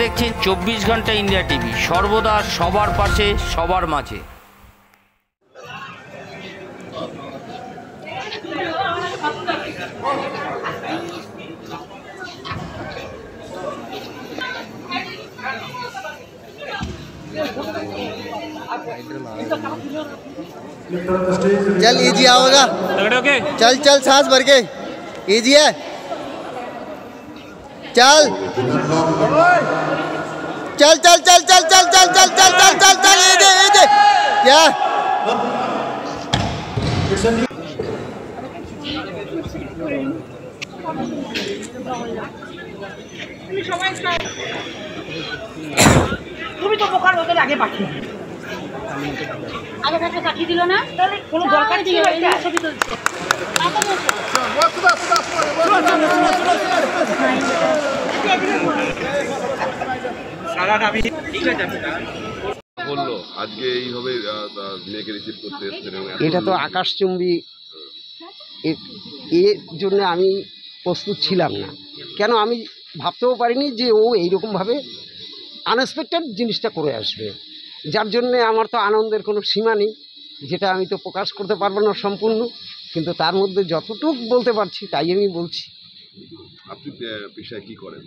দেখছেন 24 ঘন্টা India TV, সর্বদা সবার পাশে, সবার মাঝে। चल इजी आओगा। चल चल सांस भर के, इजी है। चल चल चल चल चल चल चल चल चल चल चल चल इजी इजी क्या তুমি তো বোকার ওদের আগে পাঠিয়ে আগে থাকতে পাঠিয়ে দিল না, তাহলে কোনো দরকার ছিল এটা ছবি তুলছে। বললো আজকে এইভাবে মেয়েকে রিসিভ করতে এসেছেন, এটা তো আকাশচুম্বী, এর জন্য আমি প্রস্তুত ছিলাম না। কেন আমি ভাবতেও পারিনি যে ও এইরকমভাবে আনএক্সপেক্টেড জিনিসটা করে আসবে, যার জন্যে আমার তো আনন্দের কোনো সীমা নেই, যেটা আমি তো প্রকাশ করতে পারবো না সম্পূর্ণ, কিন্তু তার মধ্যে যতটুক বলতে পারছি তাই আমি বলছি। আপনি পেশায় কি করেন?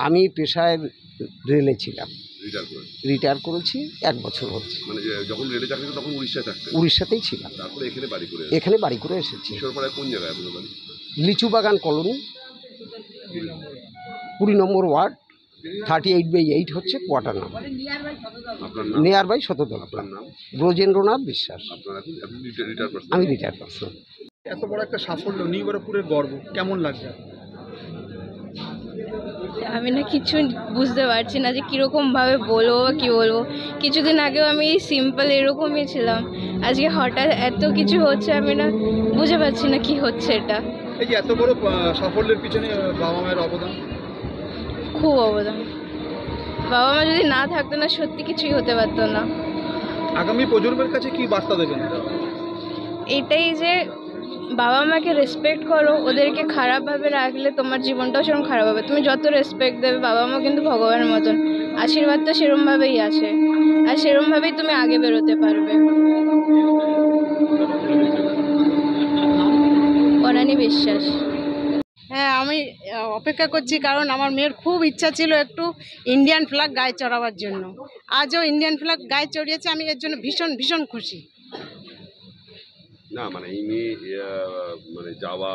আমি পেশায় রেলে ছিলাম, রিটায়ার করেছি 1 বছর হচ্ছে। মানে যখন রেলে চাকরি তখন উড়িষ্যায় থাকতেন? উড়িষ্যাতেই ছিলাম, তারপরে এখানে বাড়ি করে এসেছি। কিশোরপাড়ায় কোন জায়গায় আপনার বাড়ি? লিচু বাগান কলোনি, 20 নম্বর ওয়ার্ড, 38/8 হচ্ছে কোয়ার্টার নাম্বার, নিয়ার বাই শতদল। আপনার নাম? ব্রজেন্দ্রনাথ বিশ্বাস। আমি রিটায়ার পারসন। এত বড় একটা সাফল্য, নিউ ব্যারাকপুরের গর্ব, কেমন লাগছে? আমি না কিছু বুঝতে পারছি না যে কীরকমভাবে বলবো বা কী বলবো। কিছুদিন আগেও আমি সিম্পল এরকমই ছিলাম, আজকে হঠাৎ এত কিছু হচ্ছে, আমি না বুঝে পাচ্ছি না কি হচ্ছে এটা। এই যে এত বড় সাফল্যের পিছনে বাবা মায়ের অবদান, খুব অবদান। বাবা মা যদি না থাকতো না, সত্যি কিছুই হতে পারতো না। আগামী প্রজন্মের কাছে কি বার্তা দেবেন? এটাই যে বাবা মাকে রেসপেক্ট করো, ওদেরকে খারাপভাবে রাখলে তোমার জীবনটাও সেরকম খারাপ হবে। তুমি যত রেসপেক্ট দেবে, বাবা মা কিন্তু ভগবানের মতন, আশীর্বাদ তো সেরমভাবেই আসে, আর সেরমভাবেই তুমি আগে বেরোতে পারবে। বনানী বিশ্বাস। হ্যাঁ, আমি অপেক্ষা করছি, কারণ আমার মেয়ের খুব ইচ্ছা ছিল একটু ইন্ডিয়ান ফ্ল্যাগ গায়ে চড়াবার জন্য। আজও ইন্ডিয়ান ফ্ল্যাগ গায়ে চড়িয়েছে, আমি এর জন্য ভীষণ ভীষণ খুশি। না মানে এই মেয়ে মানে যাওয়া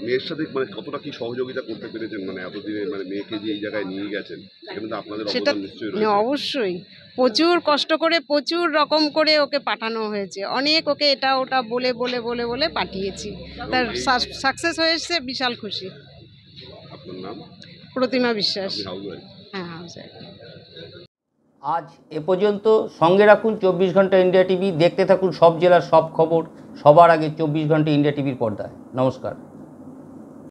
মেয়ের সাথে মানে কতটা কি সহযোগিতা করতে পেরেছেন, মানে এতদিনে মানে মেয়েকে যে এই জায়গায় নিয়ে গেছেন, সেখানে তো আপনাদের সেটা অবশ্যই প্রচুর কষ্ট করে, প্রচুর রকম করে ওকে পাঠানো হয়েছে, অনেক ওকে এটা ওটা বলে বলে বলে বলে পাঠিয়েছি, তার সাকসেস হয়েছে, বিশাল খুশি। আপনার নাম? প্রতিমা বিশ্বাস। হ্যাঁ, হাউস ওয়াইফ। আজ এ পর্যন্ত। সঙ্গে রাখুন 24 ঘন্টা ইন্ডিয়া টিভি, দেখতে থাকুন সব জেলার সব খবর সবার আগে 24 ঘন্টা ইন্ডিয়া টিভির পর্দায়। নমস্কার।